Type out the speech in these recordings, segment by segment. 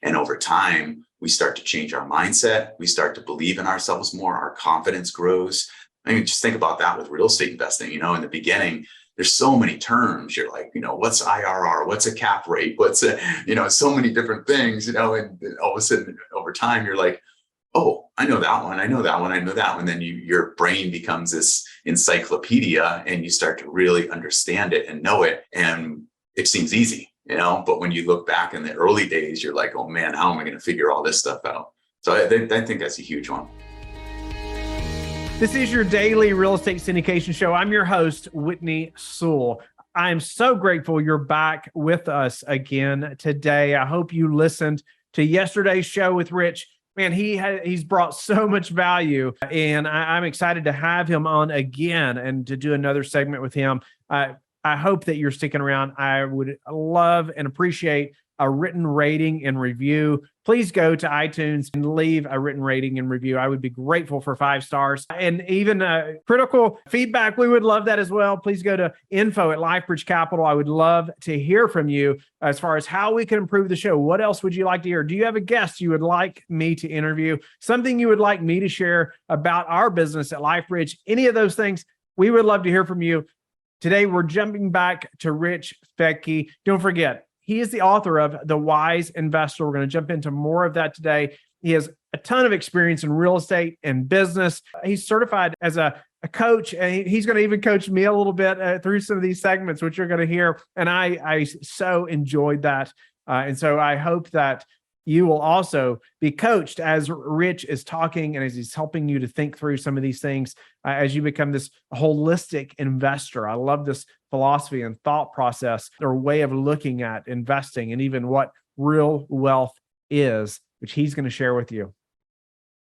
And over time, we start to change our mindset. We start to believe in ourselves more. Our confidence grows. I mean, just think about that with real estate investing. In the beginning, there's so many terms. You're like, what's IRR? What's a cap rate? What's so many different things, and all of a sudden over time, you're like, oh, I know that one. I know that one. I know that one. Then your brain becomes this encyclopedia and you start to really understand it and know it. And it seems easy, but when you look back in the early days, you're like, oh man, how am I going to figure all this stuff out? So I think that's a huge one. This is your daily real estate syndication show. I'm your host, Whitney Sewell. I'm so grateful you're back with us again today. I hope you listened to yesterday's show with Rich. Man, he's brought so much value, and I'm excited to have him on again and to do another segment with him. I hope that you're sticking around. I would love and appreciate a written rating and review. Please go to iTunes and leave a written rating and review. I would be grateful for 5 stars and even critical feedback. We would love that as well. Please go to info@LifeBridge Capital. I would love to hear from you as far as how we can improve the show. What else would you like to hear? Do you have a guest you would like me to interview? Something you would like me to share about our business at LifeBridge? Any of those things, we would love to hear from you. Today, we're jumping back to Rich Fettke. Don't forget, he is the author of The Wise Investor. We're going to jump into more of that today. He has a ton of experience in real estate and business. He's certified as a coach, and he's going to even coach me a little bit through some of these segments, which you're going to hear. And I so enjoyed that. And so I hope that you will also be coached as Rich is talking and as he's helping you to think through some of these things as you become this holistic investor. I love this philosophy and thought process or way of looking at investing and even what real wealth is, which he's going to share with you.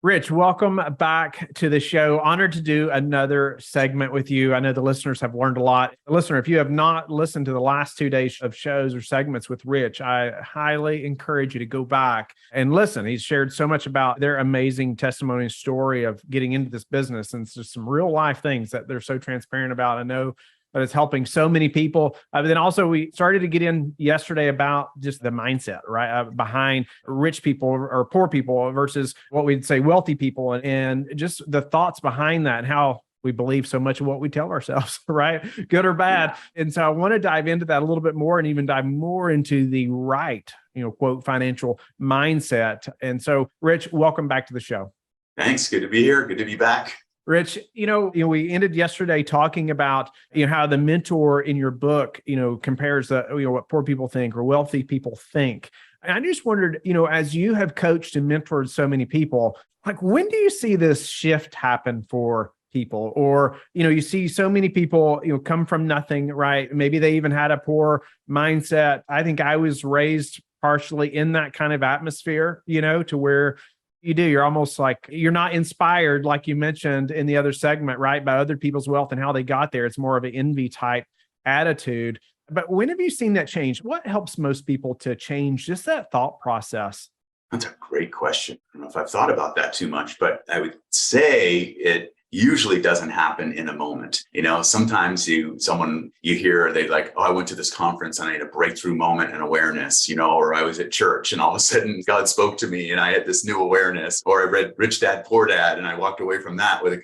Rich, welcome back to the show. Honored to do another segment with you. I know the listeners have learned a lot. Listener, if you have not listened to the last 2 days of shows or segments with Rich, I highly encourage you to go back and listen. He's shared so much about their amazing testimony and story of getting into this business, and just some real life things that they're so transparent about. I know but it's helping so many people. But then also we started to get in yesterday about just the mindset, right? Behind rich people or poor people versus what we'd say wealthy people, and just the thoughts behind that and how we believe so much of what we tell ourselves, right? Good or bad. Yeah. And so I want to dive into that a little bit more and even dive more into the right, quote, financial mindset. And so Rich, welcome back to the show. Thanks. Good to be here. Good to be back. Rich, we ended yesterday talking about, how the mentor in your book, compares what poor people think or wealthy people think. And I just wondered, as you have coached and mentored so many people, like when do you see this shift happen for people? Or, you see so many people, come from nothing, right? Maybe they even had a poor mindset. I think I was raised partially in that kind of atmosphere, to where you're almost like you're not inspired, like you mentioned in the other segment, right, by other people's wealth and how they got there. It's more of an envy type attitude. But when have you seen that change? What helps most people to change just that thought process? That's a great question. I don't know if I've thought about that too much, but I would say it usually doesn't happen in a moment. Sometimes someone you hear, they like, oh, I went to this conference and I had a breakthrough moment and awareness, or I was at church and all of a sudden God spoke to me and I had this new awareness, or I read Rich Dad, Poor Dad and I walked away from that with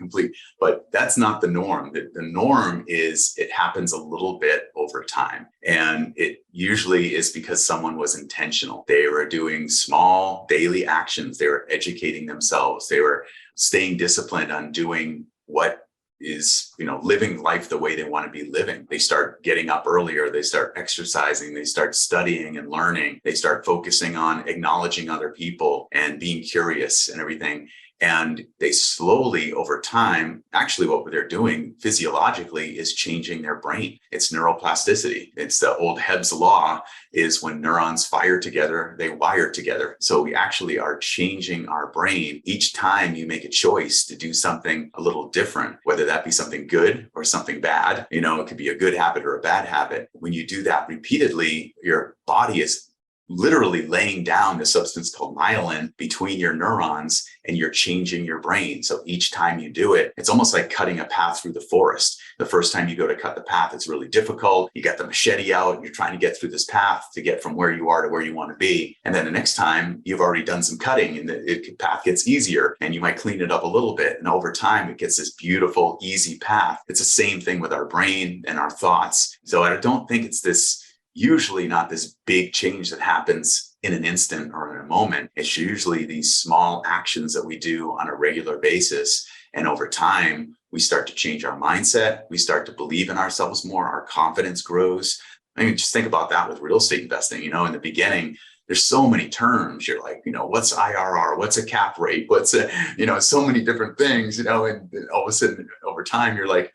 but that's not the norm. The norm is it happens a little bit over time. And it usually is because someone was intentional. They were doing small daily actions. They were educating themselves. They were staying disciplined on doing what is, living life the way they want to be living. They start getting up earlier. They start exercising. They start studying and learning. They start focusing on acknowledging other people and being curious and everything. And they slowly over time, actually what they're doing physiologically is changing their brain. It's neuroplasticity. It's the old Hebb's law is when neurons fire together, they wire together. So we actually are changing our brain each time you make a choice to do something a little different, whether that be something good or something bad. It could be a good habit or a bad habit. When you do that repeatedly, your body is literally laying down the substance called myelin between your neurons, and you're changing your brain. So each time you do it, it's almost like cutting a path through the forest. The first time you go to cut the path, it's really difficult. You got the machete out, and you're trying to get through this path to get from where you are to where you want to be. And then the next time you've already done some cutting, and the path gets easier, and you might clean it up a little bit. And over time, it gets this beautiful, easy path. It's the same thing with our brain and our thoughts. So I don't think it's usually not this big change that happens in an instant or in a moment. It's usually these small actions that we do on a regular basis. And over time, we start to change our mindset. We start to believe in ourselves more. Our confidence grows. I mean, just think about that with real estate investing. In the beginning, there's so many terms. You're like, what's IRR? What's a cap rate? What's so many different things, and all of a sudden over time, you're like,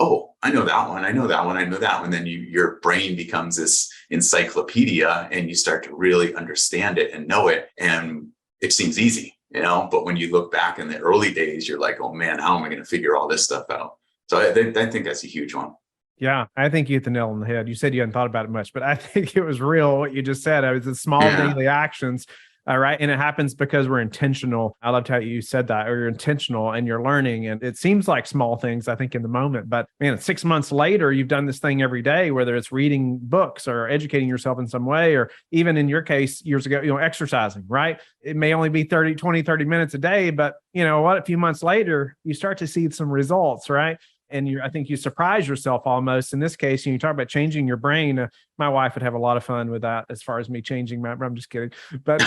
oh, I know that one. I know that one. I know that one. Then your brain becomes this encyclopedia, and you start to really understand it and know it. And it seems easy, but when you look back in the early days, you're like, oh man, how am I going to figure all this stuff out? So I think that's a huge one. Yeah, I think you hit the nail on the head. You said you hadn't thought about it much, but I think it was real what you just said. It was the small daily actions. All right. And it happens because we're intentional. I loved how you said that, or you're intentional and you're learning. And it seems like small things, I think, in the moment. But man, 6 months later, you've done this thing every day, whether it's reading books or educating yourself in some way, or even in your case, years ago, exercising, right? It may only be 30 minutes a day, but a few months later, you start to see some results, right? And I think you surprise yourself almost. In this case, you talk about changing your brain. My wife would have a lot of fun with that as far as me changing my, I'm just kidding. But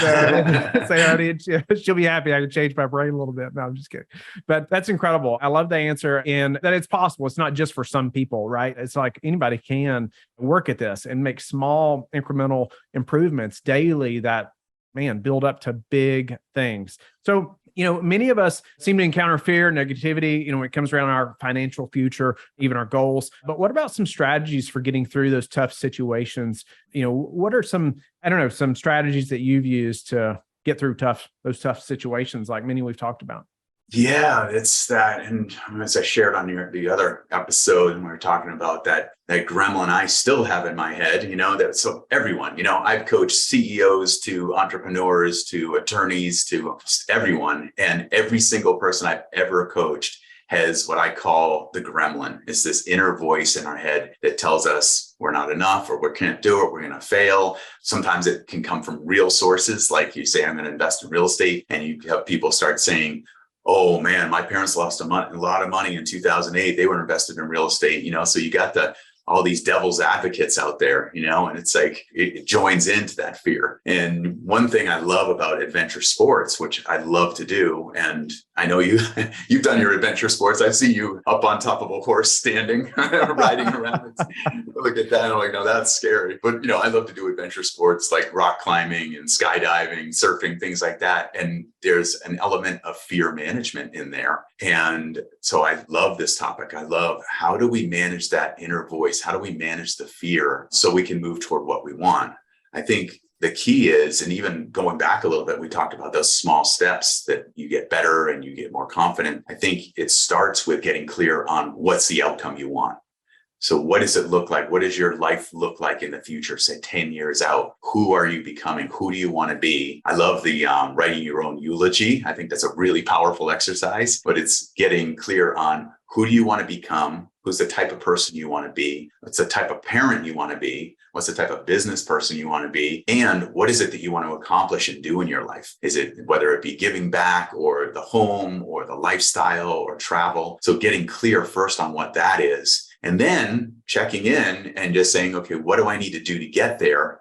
she'll be happy I could change my brain a little bit. No, I'm just kidding. But that's incredible. I love the answer, and that it's possible. It's not just for some people, right? It's like anybody can work at this and make small incremental improvements daily that, man, build up to big things. So, many of us seem to encounter fear, negativity, when it comes around our financial future, even our goals. But what about some strategies for getting through those tough situations? What are some strategies that you've used to get through those tough situations, like many we've talked about? Yeah, it's that. And as I shared on the other episode, and we were talking about that gremlin I still have in my head, so everyone, I've coached CEOs to entrepreneurs to attorneys to just everyone. And every single person I've ever coached has what I call the gremlin. It's this inner voice in our head that tells us we're not enough, or we can't do it, we're going to fail. Sometimes it can come from real sources. Like you say, I'm going to invest in real estate, and you have people start saying, oh man, my parents lost a lot of money in 2008. They were invested in real estate, so you got all these devil's advocates out there, and it's like, it joins into that fear. And one thing I love about adventure sports, which I love to do, and I know you've done your adventure sports. I see you up on top of a horse standing, riding around. Look at that. I'm like, no, that's scary. But, I love to do adventure sports like rock climbing and skydiving, surfing, things like that. And there's an element of fear management in there. And so I love this topic. I love, how do we manage that inner voice? How do we manage the fear so we can move toward what we want? I think the key is, and even going back a little bit, we talked about those small steps that you get better and you get more confident. I think it starts with getting clear on what's the outcome you want. So what does it look like? What does your life look like in the future, say 10 years out? Who are you becoming? Who do you want to be? I love the writing your own eulogy. I think that's a really powerful exercise, but it's getting clear on who do you want to become? Who's the type of person you want to be? What's the type of parent you want to be? What's the type of business person you want to be? And what is it that you want to accomplish and do in your life? Is it whether it be giving back, or the home, or the lifestyle, or travel? So getting clear first on what that is, and then checking in and just saying, okay, what do I need to do to get there?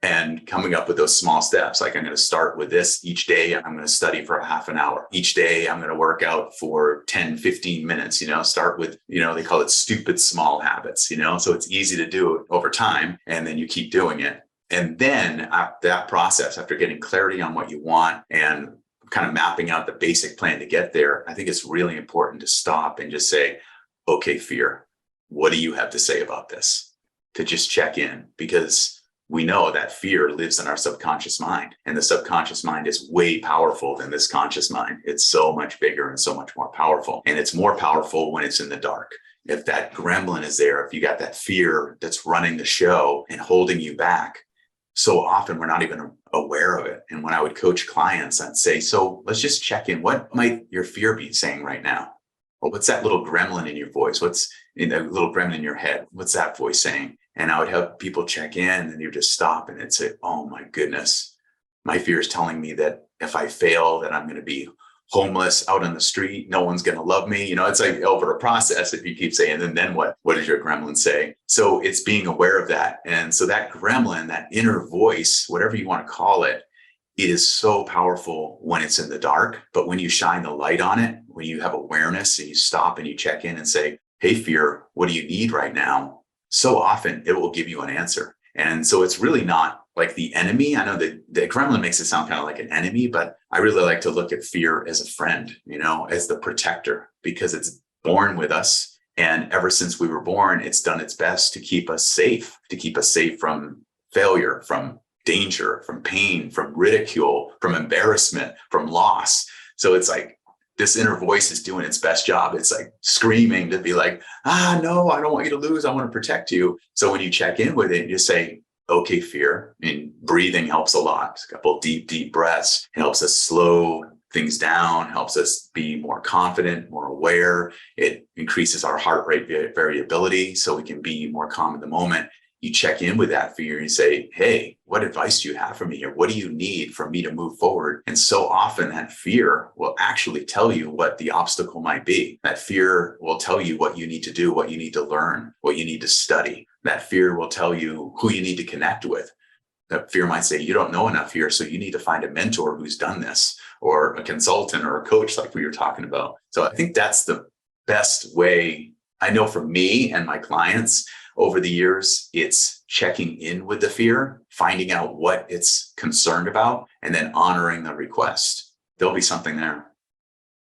And coming up with those small steps. Like, I'm going to start with this each day. I'm going to study for a half an hour. Each day, I'm going to work out for 10, 15 minutes, start with, they call it stupid small habits, so it's easy to do it over time. And then you keep doing it. And then that process, after getting clarity on what you want and kind of mapping out the basic plan to get there, I think it's really important to stop and just say, okay, fear, what do you have to say about this? To just check in, because we know that fear lives in our subconscious mind, and the subconscious mind is way powerful than this conscious mind. It's so much bigger and so much more powerful. And it's more powerful when it's in the dark. If that gremlin is there, if you got that fear that's running the show and holding you back, so often we're not even aware of it. And when I would coach clients, I'd say, so let's just check in. What might your fear be saying right now? Well, what's that little gremlin in your voice? What's in that little gremlin in your head? What's that voice saying? And I would have people check in, and you just stop and say, oh my goodness, my fear is telling me that if I fail, that I'm going to be homeless out on the street. No one's going to love me. It's like over a process if you keep saying, and then what does your gremlin say? So it's being aware of that. And so that gremlin, that inner voice, whatever you want to call it, it is so powerful when it's in the dark. But when you shine the light on it, when you have awareness and you stop and you check in and say, hey, fear, what do you need right now? So often it will give you an answer. And so it's really not like the enemy. I know that the gremlin makes it sound kind of like an enemy, but I really like to look at fear as a friend, as the protector, because it's born with us. And ever since we were born, it's done its best to keep us safe from failure, from danger, from pain, from ridicule, from embarrassment, from loss. So it's like this inner voice is doing its best job. It's like screaming to be like, no, I don't want you to lose. I want to protect you. So when you check in with it, you say, okay, fear. I mean, breathing helps a lot. A couple deep breaths. It helps us slow things down, helps us be more confident, more aware. It increases our heart rate variability so we can be more calm in the moment. You check in with that fear and you say, hey, what advice do you have for me here? What do you need for me to move forward? And so often that fear will actually tell you what the obstacle might be. That fear will tell you what you need to do, what you need to learn, what you need to study. That fear will tell you who you need to connect with. That fear might say, you don't know enough here, so you need to find a mentor who's done this, or a consultant or a coach like we were talking about. So I think that's the best way. I know for me and my clients, over the years, it's checking in with the fear, finding out what it's concerned about, and then honoring the request. There'll be something there.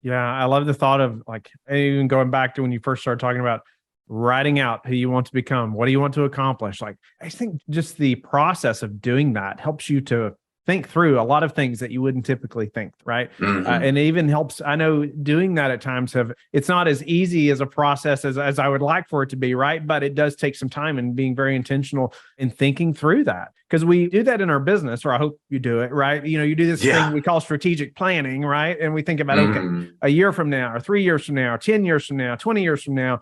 Yeah, I love the thought of like even going back to when you first started talking about writing out who you want to become, what do you want to accomplish? Like, I think just the process of doing that helps you to think through a lot of things that you wouldn't typically think, right? Mm-hmm. And it even helps. I know doing that at times it's not as easy as a process as I would like for it to be, right? But it does take some time and being very intentional in thinking through that, because we do that in our business, or I hope you do it, right? You do this thing we call strategic planning, right? And we think about, okay, a year from now, or 3 years from now, or 10 years from now, 20 years from now,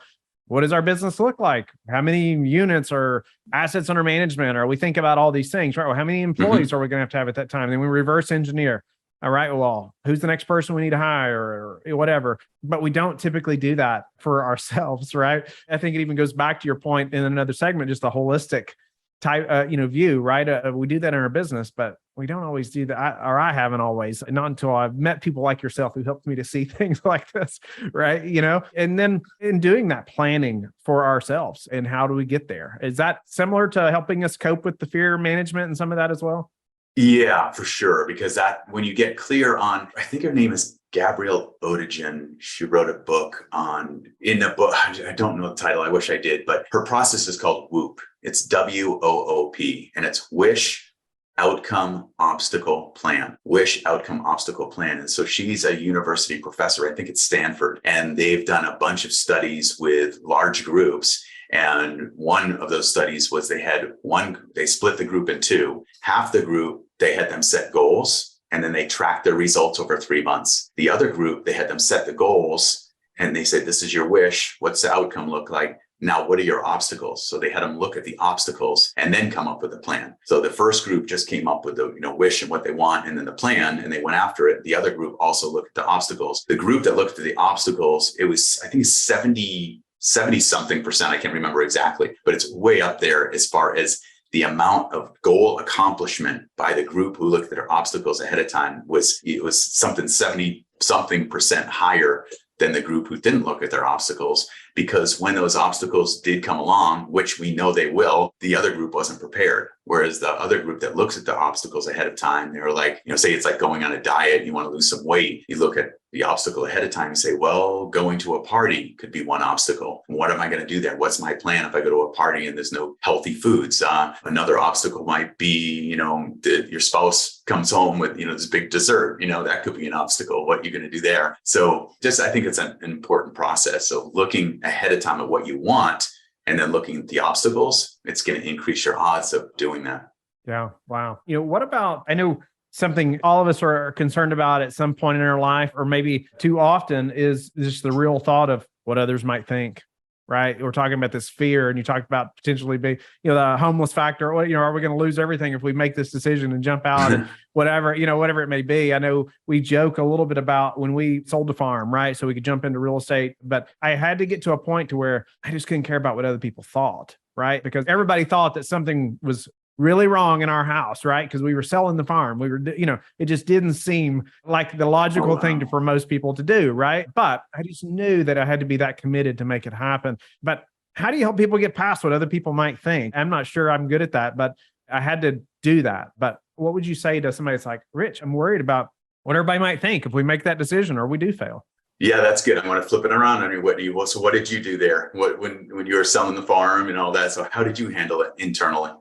what does our business look like? How many units or assets under management? Or we think about all these things, right? Well, how many employees are we going to have at that time? And then we reverse engineer. All right, well, who's the next person we need to hire or whatever? But we don't typically do that for ourselves, right? I think it even goes back to your point in another segment, just the holistic type, view, right? We do that in our business, but we don't always do that, or I haven't always, not until I've met people like yourself who helped me to see things like this, right? And then in doing that planning for ourselves, and how do we get there? Is that similar to helping us cope with the fear management and some of that as well? Yeah, for sure. Because that when you get clear on, I think her name is Gabrielle Odejan. She wrote a book in the book, I don't know the title, I wish I did, but her process is called WOOP. It's WOOP, and it's Wish, Outcome, Obstacle, Plan. Wish, Outcome, Obstacle, Plan. And so she's a university professor, I think it's Stanford, and they've done a bunch of studies with large groups. And one of those studies was they split the group in two. Half the group, they had them set goals, and then they tracked their results over 3 months. The other group, they had them set the goals, and they said, this is your wish. What's the outcome look like? Now, what are your obstacles? So they had them look at the obstacles and then come up with a plan. So the first group just came up with the wish and what they want, and then the plan, and they went after it. The other group also looked at the obstacles. The group that looked at the obstacles, it was, I think, 70 something percent. I can't remember exactly, but it's way up there as far as the amount of goal accomplishment by the group who looked at their obstacles ahead of time was something 70 something percent higher than the group who didn't look at their obstacles. Because when those obstacles did come along, which we know they will, the other group wasn't prepared. Whereas the other group that looks at the obstacles ahead of time, they were like, say it's like going on a diet, you want to lose some weight. You look at the obstacle ahead of time and say, well, going to a party could be one obstacle. What am I going to do there? What's my plan if I go to a party and there's no healthy foods? Another obstacle might be, your spouse comes home with, this big dessert, that could be an obstacle. What are you going to do there? So I think it's an important process. So looking ahead of time at what you want, and then looking at the obstacles, it's going to increase your odds of doing that. Yeah. Wow. What about, I know something all of us are concerned about at some point in our life, or maybe too often, is just the real thought of what others might think, right? We're talking about this fear, and you talked about potentially being, the homeless factor. Are we going to lose everything if we make this decision and jump out and whatever, whatever it may be? I know we joke a little bit about when we sold the farm, right? So we could jump into real estate, but I had to get to a point to where I just couldn't care about what other people thought, right? Because everybody thought that something was really wrong in our house, right? Because we were selling the farm. We were, it just didn't seem like the logical thing for most people to do, right? But I just knew that I had to be that committed to make it happen. But how do you help people get past what other people might think? I'm not sure I'm good at that, but I had to do that. But what would you say to somebody that's like, Rich, I'm worried about what everybody might think if we make that decision or we do fail? Yeah, that's good. I'm going to flip it around on you. So what did you do there? When you were selling the farm and all that? So how did you handle it internally?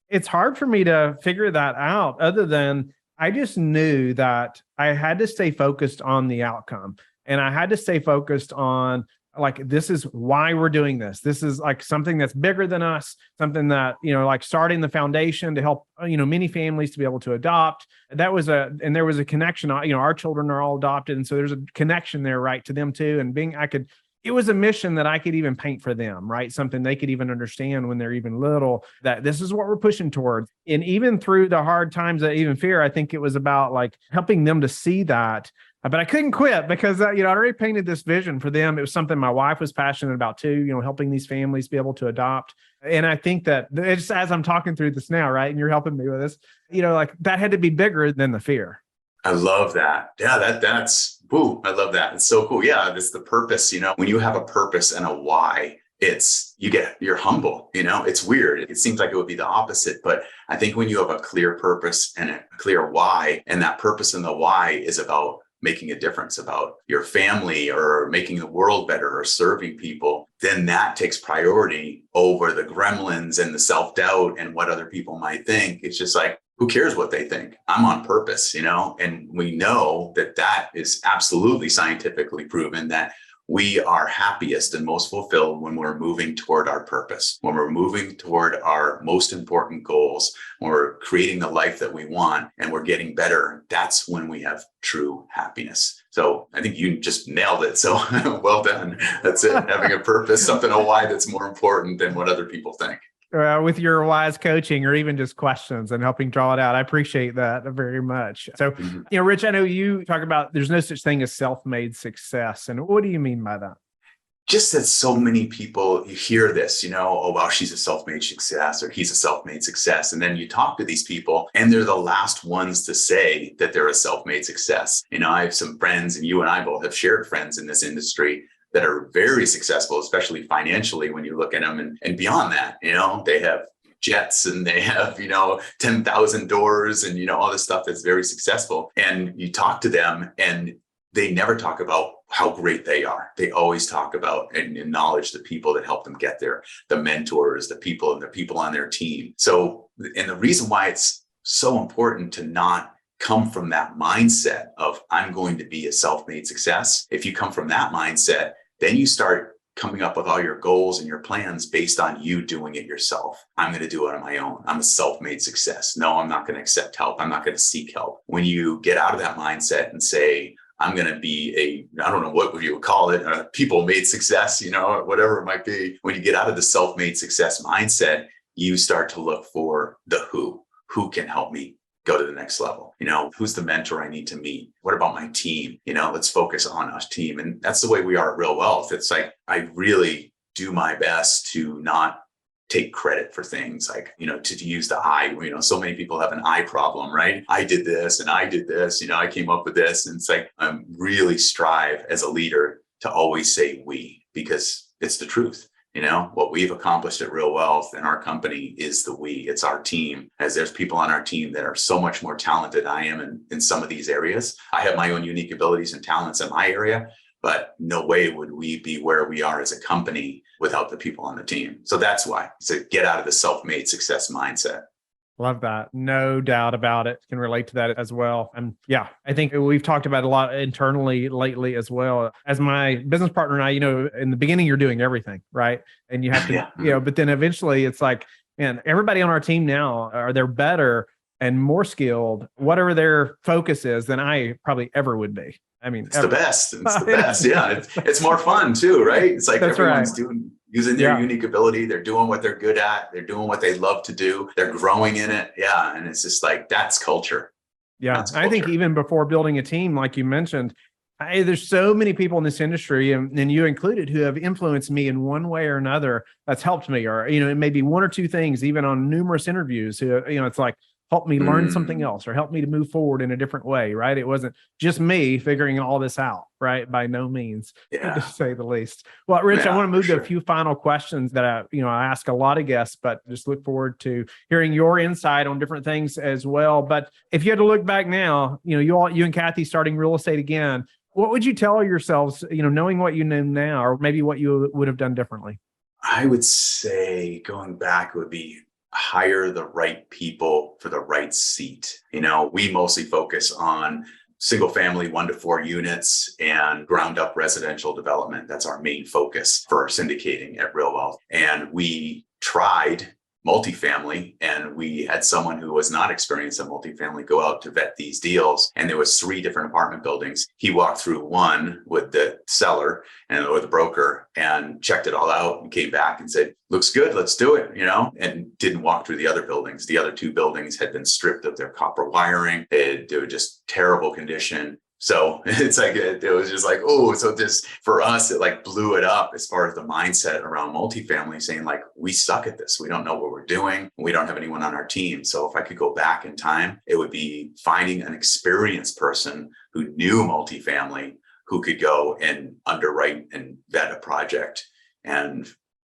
It's hard for me to figure that out, other than I just knew that I had to stay focused on the outcome, and I had to stay focused on, like, this is why we're doing this. This is like something that's bigger than us, something that, like starting the foundation to help, many families to be able to adopt. There was a connection, our children are all adopted. And so there's a connection there, right, to them too. And it was a mission that I could even paint for them, right? Something they could even understand when they're even little, that this is what we're pushing towards. And even through the hard times that even fear, I think it was about like helping them to see that. But I couldn't quit because, I already painted this vision for them. It was something my wife was passionate about too, helping these families be able to adopt. And I think that it's, as I'm talking through this now, right, and you're helping me with this, like that had to be bigger than the fear. I love that. Yeah, that's woo. I love that. It's so cool. Yeah, it's the purpose. When you have a purpose and a why, you're humble. It's weird. It seems like it would be the opposite, but I think when you have a clear purpose and a clear why, and that purpose and the why is about making a difference, about your family or making the world better or serving people, then that takes priority over the gremlins and the self-doubt and what other people might think. It's just like, who cares what they think? I'm on purpose, and we know that is absolutely scientifically proven that we are happiest and most fulfilled when we're moving toward our purpose, when we're moving toward our most important goals, when we're creating the life that we want and we're getting better. That's when we have true happiness. So I think you just nailed it. So well done. That's it. Having a purpose, something, a why that's more important than what other people think. With your wise coaching or even just questions and helping draw it out. I appreciate that very much. So, Rich, I know you talk about there's no such thing as self-made success. And what do you mean by that? Just that so many people, you hear this, oh, wow, she's a self-made success or he's a self-made success. And then you talk to these people and they're the last ones to say that they're a self-made success. I have some friends, and you and I both have shared friends in this industry that are very successful, especially financially, when you look at them and beyond that, they have jets and they have, 10,000 doors and, all this stuff that's very successful. And you talk to them and they never talk about how great they are. They always talk about and acknowledge the people that help them get there, the mentors, the people and the people on their team. So, and the reason why it's so important to not come from that mindset of I'm going to be a self-made success. If you come from that mindset, then you start coming up with all your goals and your plans based on you doing it yourself. I'm going to do it on my own. I'm a self-made success. No, I'm not going to accept help. I'm not going to seek help. When you get out of that mindset and say, I'm going to be I don't know what you would call it, a people-made success, whatever it might be. When you get out of the self-made success mindset, you start to look for the who can help me go to the next level. Who's the mentor I need to meet? What about my team? Let's focus on our team. And that's the way we are at Real Wealth. It's like, I really do my best to not take credit for things like, to use the I, so many people have an I problem, right? I did this and I did this, I came up with this. And it's like, I really strive as a leader to always say we, because it's the truth. What we've accomplished at Real Wealth and our company is the we. It's our team, as there's people on our team that are so much more talented than I am in some of these areas. I have my own unique abilities and talents in my area, but no way would we be where we are as a company without the people on the team. So that's why. So get out of the self-made success mindset. Love that. No doubt about it. Can relate to that as well. And yeah, I think we've talked about a lot internally lately as well. As my business partner and I, in the beginning, you're doing everything, right? And you have to, but then eventually it's like, And everybody on our team now they're better and more skilled, whatever their focus is, than I probably ever would be. I mean, It's ever. the best. It's the best. Yeah. It's more fun too, right? It's like That's everyone's right. using their Yeah. unique ability. They're doing what they're good at. They're doing what they love to do. They're growing in it. Yeah. And it's just like, that's culture. Yeah. That's I think culture. even before building a team, like you mentioned, there's so many people in this industry, and you included, who have influenced me in one way or another. That's helped me, or, it may be one or two things, even on numerous interviews, who, it's like, helped me learn something else or help me to move forward in a different way, right? It wasn't just me figuring all this out, right? By no means, to say the least. Well, Rich, I want to move to a few final questions that I ask a lot of guests, but just look forward to hearing your insight on different things as well. But if you had to look back now, you and Kathy starting real estate again, what would you tell yourselves, knowing what you know now, or maybe what you would have done differently? I would say going back would be hire the right people for the right seat. We mostly focus on single family 1 to 4 units and ground up residential development. That's our main focus for syndicating at Real Wealth. And we tried multifamily, and we had someone who was not experienced in multifamily go out to vet these deals, and there was 3 different apartment buildings. He walked through one with the seller or the broker and checked it all out and came back and said, looks good, let's do it, and didn't walk through the other buildings. The other 2 buildings had been stripped of their copper wiring. They were just terrible condition. So it's like, it was just like, oh, so this, for us, it like blew it up as far as the mindset around multifamily, saying like, we suck at this. We don't know what we're doing. We don't have anyone on our team. So if I could go back in time, it would be finding an experienced person who knew multifamily, who could go and underwrite and vet a project. And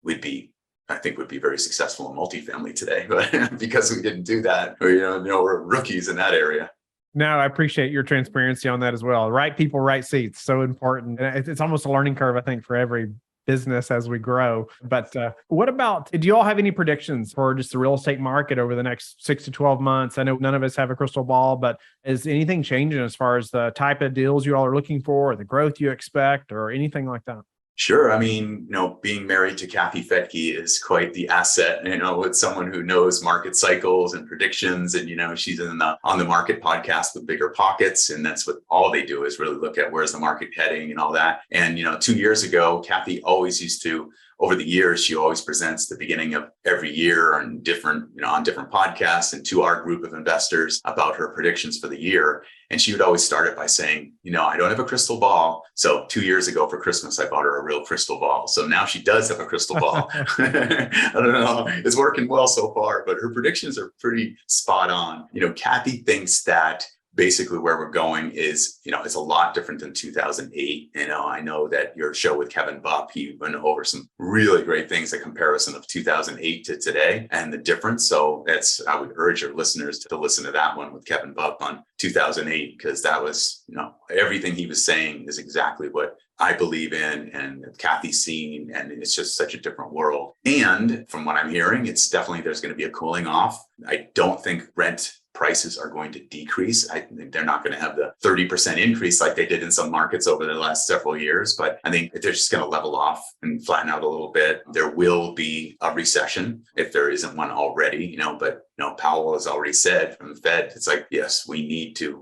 I think would be very successful in multifamily today, but because we didn't do that, we're rookies in that area. No, I appreciate your transparency on that as well. Right people, right seats, so important. And it's almost a learning curve, I think, for every business as we grow. But what about, do you all have any predictions for just the real estate market over the next 6 to 12 months? I know none of us have a crystal ball, but is anything changing as far as the type of deals you all are looking for, or the growth you expect, or anything like that? Sure. I mean, being married to Kathy Fettke is quite the asset, with someone who knows market cycles and predictions. And, she's on the Market podcast with Bigger Pockets. And that's what all they do is really look at where's the market heading and all that. And, 2 years ago, Kathy always used to, over the years, she always presents the beginning of every year on different podcasts and to our group of investors about her predictions for the year. And she would always start it by saying, I don't have a crystal ball. So 2 years ago for Christmas, I bought her a real crystal ball. So now she does have a crystal ball. I don't know. It's working well so far, but her predictions are pretty spot on. Kathy thinks that basically where we're going is, it's a lot different than 2008. I know that your show with Kevin Bupp, he went over some really great things, the comparison of 2008 to today and the difference. So I would urge your listeners to listen to that one with Kevin Bupp on 2008, because that was, everything he was saying is exactly what I believe in and Kathy's seen, and it's just such a different world. And from what I'm hearing, it's definitely, there's going to be a cooling off. I don't think rent prices are going to decrease. I think they're not going to have the 30% increase like they did in some markets over the last several years, but I think they're just going to level off and flatten out a little bit. There will be a recession if there isn't one already, but Powell has already said from the Fed, it's like, yes,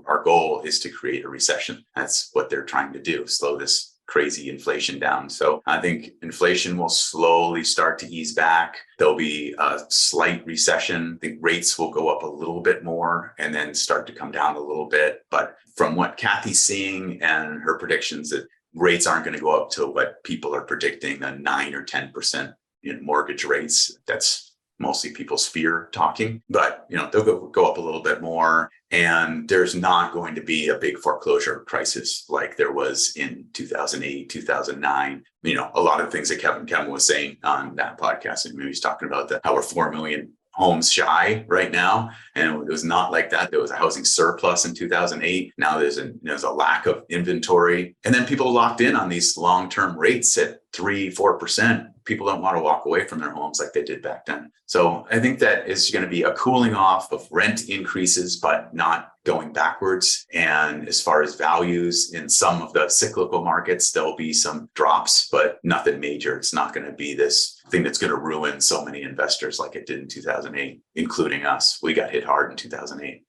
our goal is to create a recession. That's what they're trying to do, slow this crazy inflation down. So I think inflation will slowly start to ease back. There'll be a slight recession. I think rates will go up a little bit more and then start to come down a little bit. But from what Kathy's seeing and her predictions, that rates aren't going to go up to what people are predicting, the 9 or 10% mortgage rates. That's mostly people's fear talking, but they'll go up a little bit more. And there's not going to be a big foreclosure crisis like there was in 2008, 2009. A lot of things that Kevin was saying on that podcast, and he was talking about how we're 4 million homes shy right now. And it was not like that. There was a housing surplus in 2008. Now there's a lack of inventory. And then people locked in on these long-term rates at 3-4%. people don't want to walk away from their homes like they did back then. So I think that is going to be a cooling off of rent increases, but not going backwards. And as far as values in some of the cyclical markets, there'll be some drops, but nothing major. It's not going to be this thing that's going to ruin so many investors like it did in 2008, including us. We got hit hard in 2008.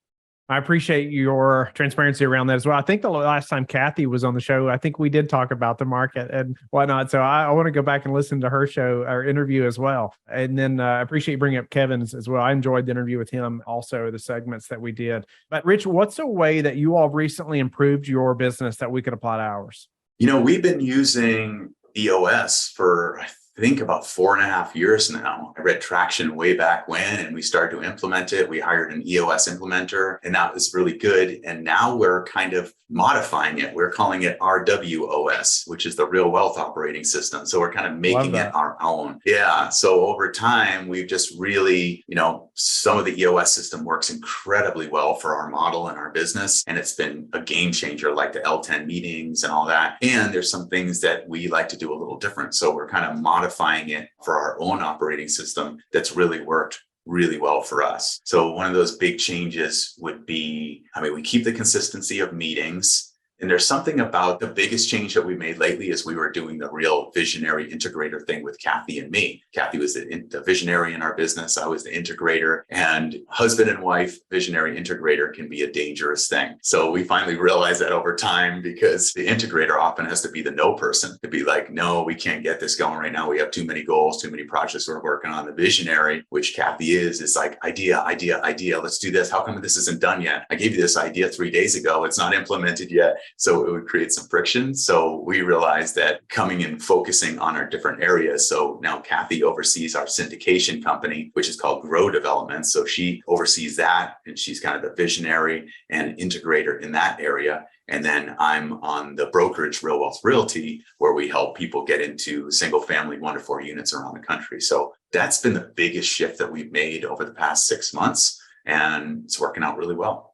I appreciate your transparency around that as well. I think the last time Kathy was on the show, I think we did talk about the market and whatnot. So I want to go back and listen to her show or interview as well. And then I appreciate you bringing up Kevin's as well. I enjoyed the interview with him, also the segments that we did. But Rich, what's a way that you all recently improved your business that we could apply to ours? We've been using EOS for, I think, about 4.5 years now. I read Traction way back when, and we started to implement it. We hired an EOS implementer, and that was really good. And now we're kind of modifying it. We're calling it RWOS, which is the Real Wealth Operating System. So we're kind of making it our own. Yeah. So over time, we've just really, some of the EOS system works incredibly well for our model and our business. And it's been a game changer, like the L10 meetings and all that. And there's some things that we like to do a little different. So we're kind of modifying it for our own operating system that's really worked really well for us. So one of those big changes would be, we keep the consistency of meetings. And there's something about the biggest change that we made lately is we were doing the real visionary integrator thing with Kathy and me. Kathy was the visionary in our business. I was the integrator, and husband and wife visionary integrator can be a dangerous thing. So we finally realized that over time, because the integrator often has to be the no person, to be like, no, we can't get this going right now. We have too many goals, too many projects we're working on. The visionary, which Kathy is like idea. Let's do this. How come this isn't done yet? I gave you this idea 3 days ago. It's not implemented yet. So it would create some friction. So we realized that coming and focusing on our different areas. So now Kathy oversees our syndication company, which is called Grow Development. So she oversees that, and she's kind of the visionary and integrator in that area. And then I'm on the brokerage Real Wealth Realty, where we help people get into single family 1 to 4 units around the country. So that's been the biggest shift that we've made over the past 6 months. And it's working out really well.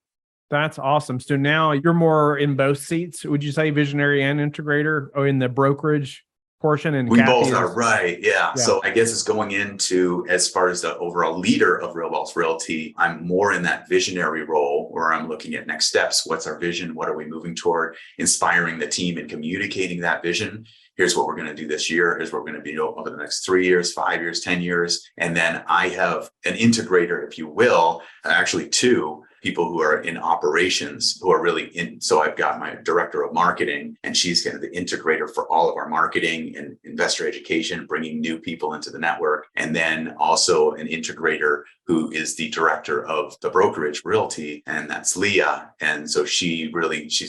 That's awesome. So now you're more in both seats. Would you say visionary and integrator, or in the brokerage portion? And we Kathy both are, right. Yeah. So I guess it's going into, as far as the overall leader of Real Wealth Realty, I'm more in that visionary role where I'm looking at next steps. What's our vision? What are we moving toward? Inspiring the team and communicating that vision. Here's what we're going to do this year. Here's what we're going to be over the next 3 years, 5 years, 10 years. And then I have an integrator, if you will, actually 2 people who are in operations, who are really in. So I've got my director of marketing, and she's kind of the integrator for all of our marketing and investor education, bringing new people into the network. And then also an integrator who is the director of the brokerage realty, and that's Leah. And so she's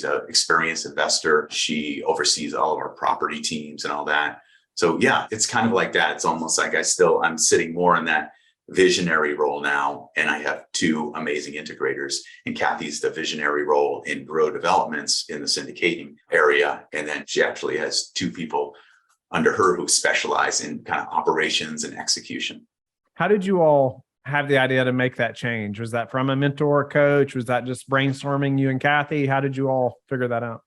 an experienced investor. She oversees all of our property teams and all that. So yeah, it's kind of like that. It's almost like I'm sitting more in that visionary role now, and I have 2 amazing integrators, and Kathy's the visionary role in Grow Developments in the syndicating area, and then she actually has 2 people under her who specialize in kind of operations and execution. How did you all have the idea to make that change? Was that from a mentor, coach? Was that just brainstorming, you and Kathy? How did you all figure that out?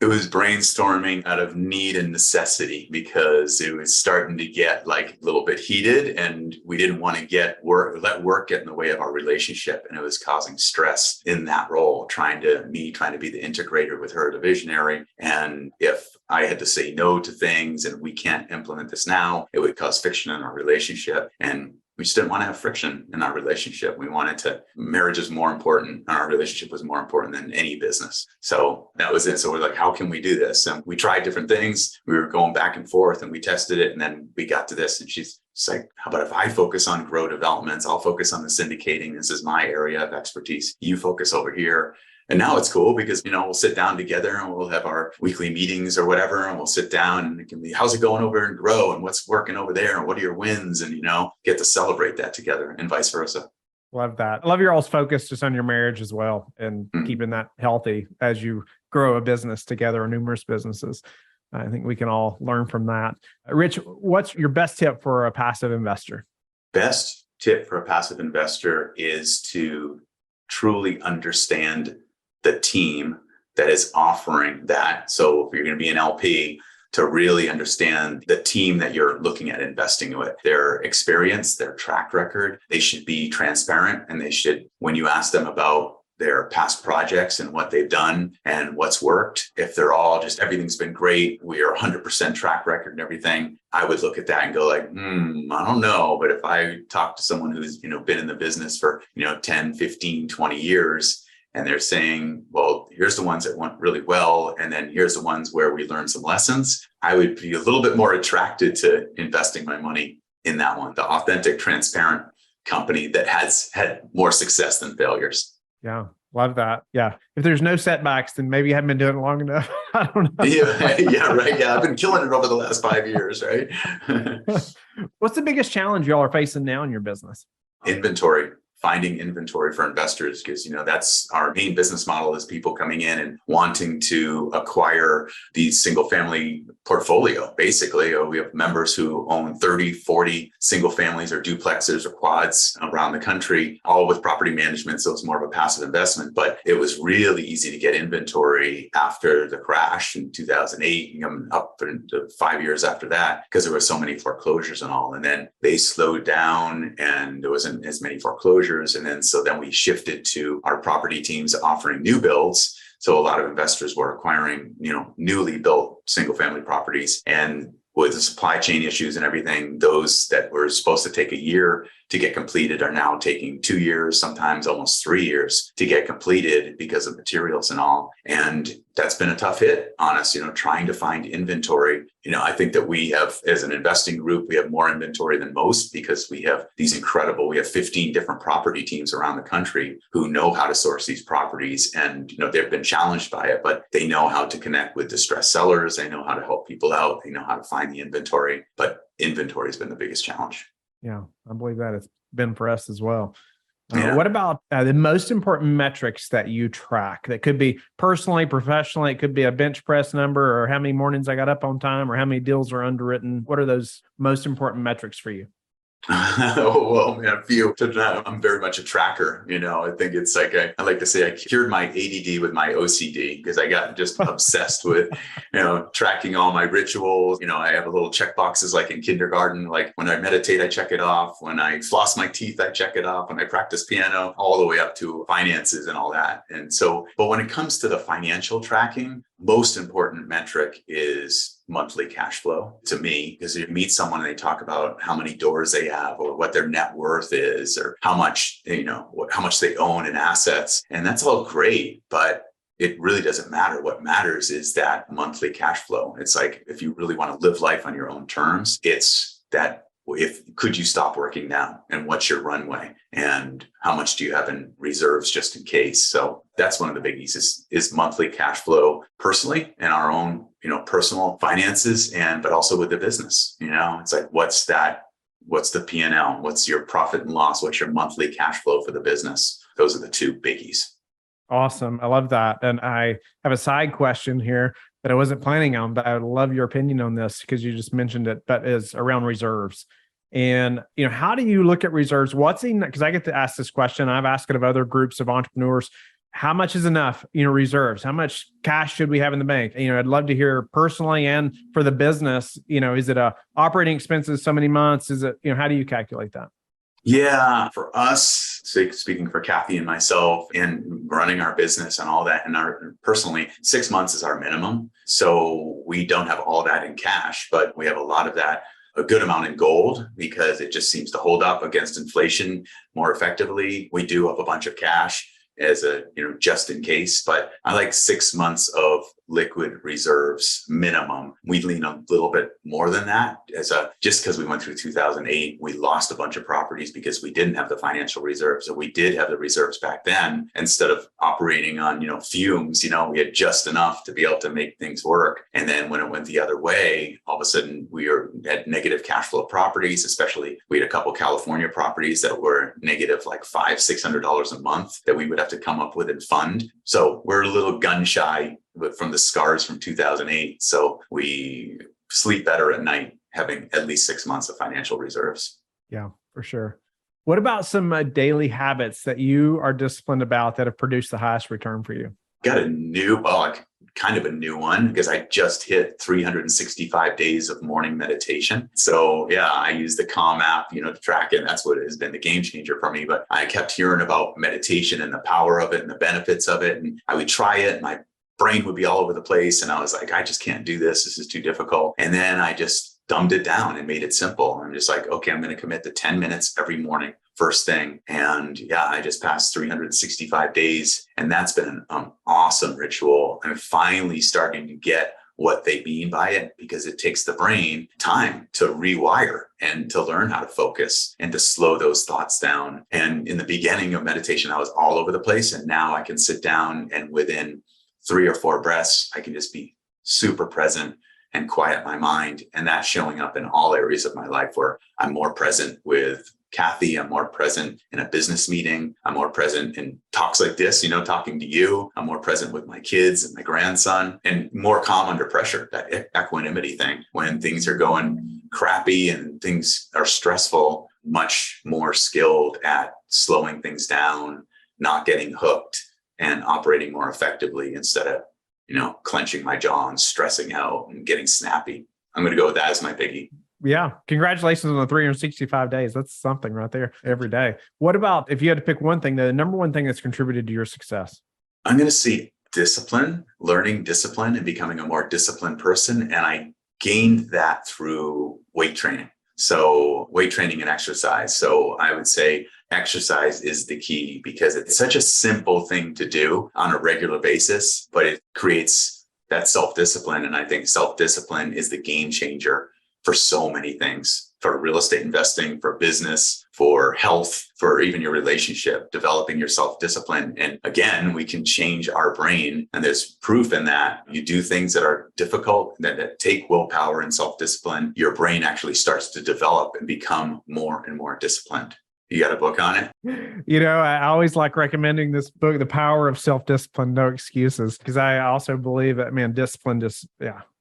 It was brainstorming out of need and necessity, because it was starting to get like a little bit heated, and we didn't want to let work get in the way of our relationship. And it was causing stress in that role, trying to be the integrator with her, the visionary. And if I had to say no to things and we can't implement this now, it would cause friction in our relationship. And we just didn't want to have friction in our relationship. Marriage is more important, and our relationship was more important than any business. So that was it. So we're like, how can we do this? And we tried different things. We were going back and forth, and we tested it. And then we got to this, and she's like, how about if I focus on Grow Developments? I'll focus on the syndicating. This is my area of expertise. You focus over here. And now it's cool because, we'll sit down together and we'll have our weekly meetings or whatever, and we'll sit down and it can be, how's it going over and Grow, and what's working over there, and what are your wins, and, get to celebrate that together, and vice versa. Love that. I love your all's focus just on your marriage as well, and keeping that healthy as you grow a business together, or numerous businesses. I think we can all learn from that. Rich, what's your best tip for a passive investor? Best tip for a passive investor is to truly understand the team that is offering that. So if you're going to be an LP, to really understand the team that you're looking at investing with, their experience, their track record. They should be transparent, and they should, when you ask them about their past projects and what they've done and what's worked, if they're all just everything's been great, we are 100% track record and everything, I would look at that and go like, I don't know. But if I talk to someone who's, been in the business for, 10, 15, 20 years, and they're saying, well, here's the ones that went really well, and then here's the ones where we learned some lessons, I would be a little bit more attracted to investing my money in that one, the authentic, transparent company that has had more success than failures. Yeah. Love that. Yeah. If there's no setbacks, then maybe you haven't been doing it long enough. I don't know. Yeah, right. Yeah. I've been killing it over the last 5 years, right? What's the biggest challenge y'all are facing now in your business? Inventory. Finding inventory for investors, because that's our main business model, is people coming in and wanting to acquire these single family portfolio. Basically, we have members who own 30, 40 single families or duplexes or quads around the country, all with property management. So it's more of a passive investment, but it was really easy to get inventory after the crash in 2008, up into 5 years after that, because there were so many foreclosures and all. And then they slowed down and there wasn't as many foreclosures. And then we shifted to our property teams offering new builds. So a lot of investors were acquiring, newly built single family properties. And with the supply chain issues and everything, those that were supposed to take a year to get completed are now taking 2 years, sometimes almost 3 years to get completed because of materials and all. And that's been a tough hit on us, trying to find inventory. I think that we have, as an investing group, we have more inventory than most because we have we have 15 different property teams around the country who know how to source these properties. And, they've been challenged by it, but they know how to connect with distressed sellers. They know how to help people out. They know how to find the inventory, but inventory has been the biggest challenge. Yeah, I believe that it's been for us as well. Yeah. What about the most important metrics that you track? That could be personally, professionally. It could be a bench press number, or how many mornings I got up on time, or how many deals are underwritten. What are those most important metrics for you? Well, man, a few. I'm very much a tracker. I think it's like I like to say I cured my ADD with my OCD, because I got just obsessed with, tracking all my rituals. I have a little check boxes like in kindergarten. Like when I meditate, I check it off. When I floss my teeth, I check it off. When I practice piano, all the way up to finances and all that. And so, but when it comes to the financial tracking, most important metric is monthly cash flow to me, because you meet someone and they talk about how many doors they have or what their net worth is or how much, how much they own in assets. And that's all great, but it really doesn't matter. What matters is that monthly cash flow. It's like, if you really want to live life on your own terms, it's that could you stop working now, and what's your runway, and how much do you have in reserves just in case? So that's one of the biggies is monthly cash flow personally and our own, personal finances, but also with the business. It's like, what's the P&L? What's your profit and loss? What's your monthly cash flow for the business? Those are the two biggies. Awesome. I love that. And I have a side question here that I wasn't planning on, but I would love your opinion on this because you just mentioned it, that is around reserves. And, how do you look at reserves? Because I get to ask this question. I've asked it of other groups of entrepreneurs. How much is enough, reserves? How much cash should we have in the bank? I'd love to hear personally and for the business, is it a operating expenses so many months? Is it, how do you calculate that? Yeah, for us, speaking for Kathy and myself and running our business and all that, and personally, 6 months is our minimum. So we don't have all that in cash, but we have a lot of that, a good amount in gold, because it just seems to hold up against inflation more effectively. We do have a bunch of cash as a, just in case, but I like 6 months of liquid reserves minimum. We lean a little bit more than that just because we went through 2008, we lost a bunch of properties because we didn't have the financial reserves. So we did have the reserves back then. Instead of operating on, fumes, we had just enough to be able to make things work. And then when it went the other way, all of a sudden had negative cash flow properties, especially we had a couple California properties that were negative like $500-$600 a month that we would have to come up with and fund. So we're a little gun shy from the scars from 2008. So we sleep better at night having at least 6 months of financial reserves. Yeah, for sure. What about some daily habits that you are disciplined about that have produced the highest return for you? Got a new, kind of a new one because I just hit 365 days of morning meditation. So yeah, I use the Calm app, to track it. That's what has been the game changer for me. But I kept hearing about meditation and the power of it and the benefits of it. And I would try it. My brain would be all over the place. And I was like, I just can't do this. This is too difficult. And then I just dumbed it down and made it simple. I'm just like, okay, I'm going to commit to 10 minutes every morning, first thing. And yeah, I just passed 365 days. And that's been an awesome ritual. I'm finally starting to get what they mean by it, because it takes the brain time to rewire and to learn how to focus and to slow those thoughts down. And in the beginning of meditation, I was all over the place. And now I can sit down and within 3 or 4 breaths, I can just be super present and quiet my mind. And that's showing up in all areas of my life where I'm more present with Kathy. I'm more present in a business meeting. I'm more present in talks like this, talking to you. I'm more present with my kids and my grandson, and more calm under pressure, that equanimity thing. When things are going crappy and things are stressful, much more skilled at slowing things down, not getting hooked, and operating more effectively instead of, clenching my jaw and stressing out and getting snappy. I'm going to go with that as my biggie. Yeah. Congratulations on the 365 days. That's something right there every day. What about if you had to pick one thing, the number one thing that's contributed to your success? I'm going to see discipline, learning discipline and becoming a more disciplined person. And I gained that through weight training. So weight training and exercise. So I would say exercise is the key because it's such a simple thing to do on a regular basis, but it creates that self-discipline. And I think self-discipline is the game changer for so many things, for real estate investing, for business, for health, for even your relationship, developing your self-discipline. And again, we can change our brain. And there's proof in that. You do things that are difficult, that take willpower and self-discipline, your brain actually starts to develop and become more and more disciplined. You got a book on it? I always like recommending this book, The Power of Self-Discipline, No Excuses, because I also believe that, discipline just,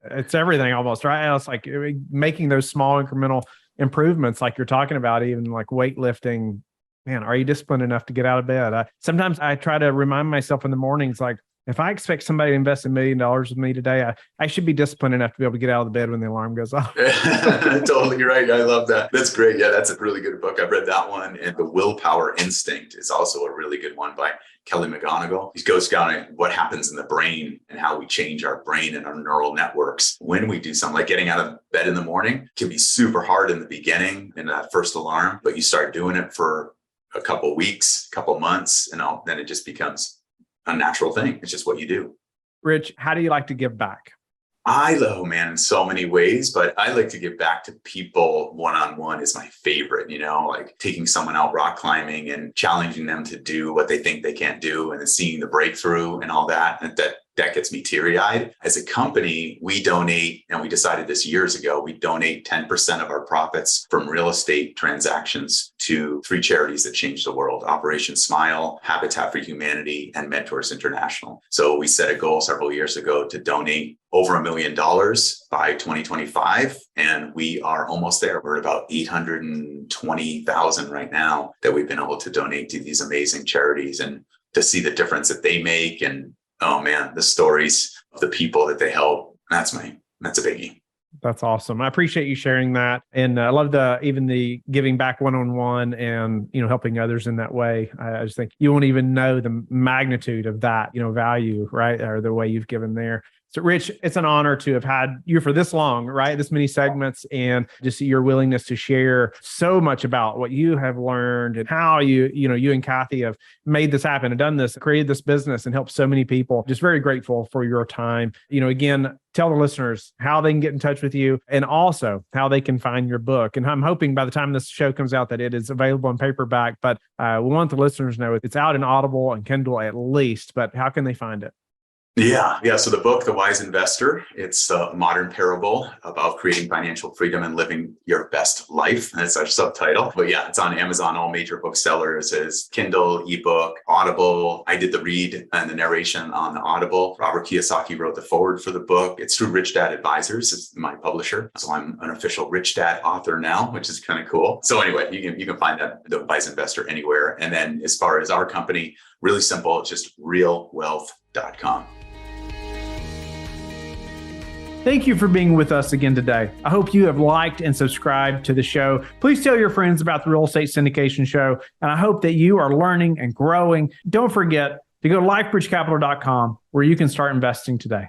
it's everything almost, right? It's like making those small incremental improvements like you're talking about, even like weightlifting. Man, are you disciplined enough to get out of bed? Sometimes I try to remind myself in the mornings, like, if I expect somebody to invest $1 million with me today, I should be disciplined enough to be able to get out of the bed when the alarm goes off. Totally right. I love that. That's great. Yeah, that's a really good book. I've read that one. And The Willpower Instinct is also a really good one by Kelly McGonigal. He goes down to what happens in the brain and how we change our brain and our neural networks when we do something like getting out of bed in the morning. Can be super hard in the beginning in that first alarm, but you start doing it for a couple weeks, couple months, and then it just becomes a natural thing. It's just what you do. Rich, how do you like to give back? In so many ways, but I like to give back to people one-on-one is my favorite, like taking someone out rock climbing and challenging them to do what they think they can't do and then seeing the breakthrough and all that. And that gets me teary-eyed. As a company, we donate, and we decided this years ago, we donate 10% of our profits from real estate transactions to 3 charities that change the world: Operation Smile, Habitat for Humanity, and Mentors International. So we set a goal several years ago to donate over $1 million by 2025. And we are almost there. We're at about 820,000 right now that we've been able to donate to these amazing charities, and to see the difference that they make. And oh man, the stories of the people that they help, that's a biggie. That's awesome. I appreciate you sharing that. And I love the giving back one-on-one and, helping others in that way. I just think you won't even know the magnitude of that, value, right? Or the way you've given there. So Rich, it's an honor to have had you for this long, right? This many segments, and just your willingness to share so much about what you have learned and how you and Kathy have made this happen and done this, created this business and helped so many people. Just very grateful for your time. Again, tell the listeners how they can get in touch with you and also how they can find your book. And I'm hoping by the time this show comes out that it is available in paperback, but we want the listeners to know it's out in Audible and Kindle at least, but how can they find it? Yeah. So the book, The Wise Investor, it's a modern parable about creating financial freedom and living your best life. That's our subtitle. But yeah, it's on Amazon, all major booksellers. It's Kindle, ebook, Audible. I did the read and the narration on the Audible. Robert Kiyosaki wrote the foreword for the book. It's through Rich Dad Advisors. It's my publisher. So I'm an official Rich Dad author now, which is kind of cool. So anyway, you can find that, The Wise Investor, anywhere. And then as far as our company, really simple, it's just realwealth.com. Thank you for being with us again today. I hope you have liked and subscribed to the show. Please tell your friends about the Real Estate Syndication Show, and I hope that you are learning and growing. Don't forget to go to lifebridgecapital.com where you can start investing today.